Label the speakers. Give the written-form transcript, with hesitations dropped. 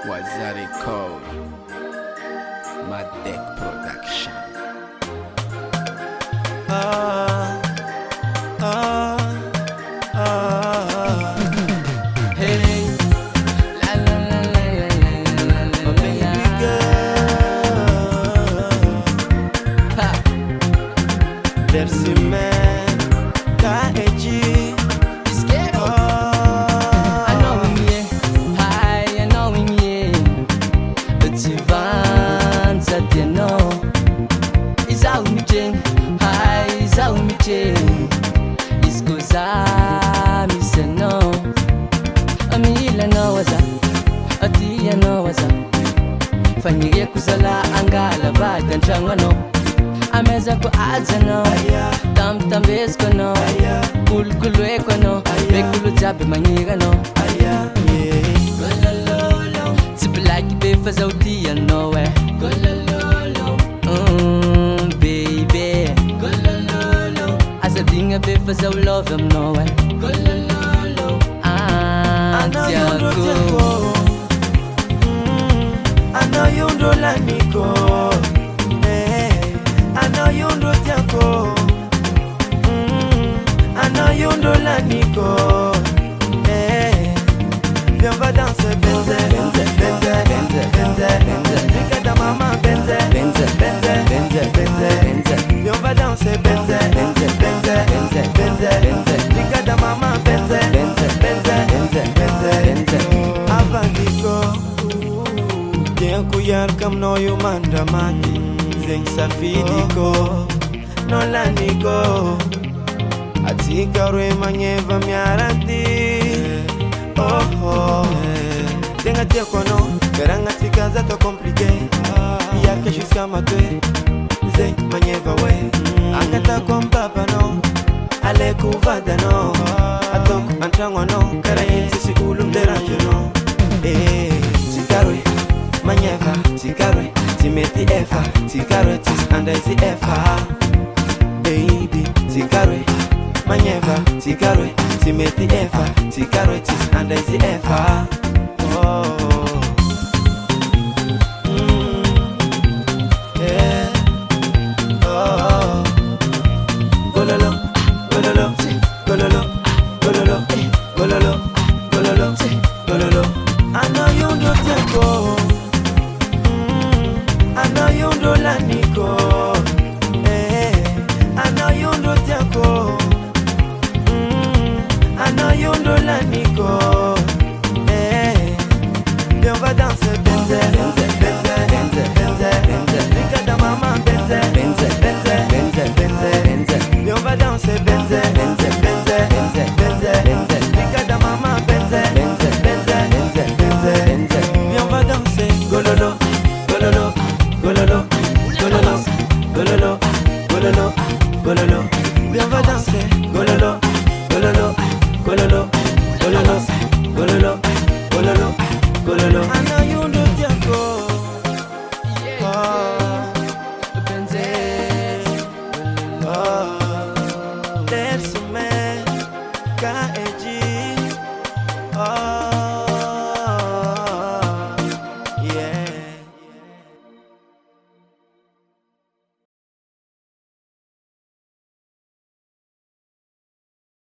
Speaker 1: Wazari Code, Madek Production.
Speaker 2: Hey, la la la la la la la, my baby girl. Ha,
Speaker 3: Merci man, KG.
Speaker 2: Iskero. I know him, yeah. Hi, I know him, yeah. But Ivan said, you know, he's out me, Jane. Hi, he's out me, Jane. He's goes out, me say no. Amila no was up, Atia no was up. Fanyiye kusala angala badan changano. Ameza ko azano, tam tam besko no, kul kulwe ko no, bekulu jabe manyiga no. Golololo, tipilaki be fazauti no way. Golololo, baby. Golololo, asa dinga be fazau love him no way. Golololo,
Speaker 3: I know you do
Speaker 2: Tiago.
Speaker 3: I know you do like Nico. I know you do Tiago. I know you do like Nico. Viens on va danser benze, benze, benze, benze, benze, benze. Regarde maman benze, benze, benze, benze, benze, benze. Viens on va danser benze, benze, benze, benze, benze, benze. Regarde maman benze, benze, benze, benze, benze, benze. Avant Nico, bien kuyar kam no you mandamani. Zeng safidiko, no la Nico. Atika rwe manyeva miarati. Oh, tenga tia kono, veranga tika zato compliqué. Yake jusqu'à ma tue, zeng manyeva we. Angata kom papa no, ale kuvada no. Atok antangwa no, karayinti si ulum derange no. Tikarwe, manyeva, tikarwe, timeti efa, tikarwe tis andezi efa. Baby, tikarwe, manyeva, tikarwe, timeti efa, tikarwe tis andezi efa. Oh, yeah. Oh, gololo, gololo, gololo, gololo, gololo, gololo, gololo. I know you do Tiago. I know you do la Nico. I know you do Tiago. I know you do la Nico. Viens on va danser benze, benze, benze, benze, benze, benze. Regarde maman benze, benze, benze, benze, benze, benze. Viens on va danser benze, benze, benze, benze, benze, benze. Regarde maman benze, benze, benze, benze, benze, benze. Viens on va danser gololo, gololo, gololo, gololo, gololo, gololo, gololo. Viens on va danser gololo, gololo, gololo, gololo, gololo, gololo, gololo. I know you do Tiago. Oh,
Speaker 2: Benze.
Speaker 3: oh, there's a man, KG. Oh.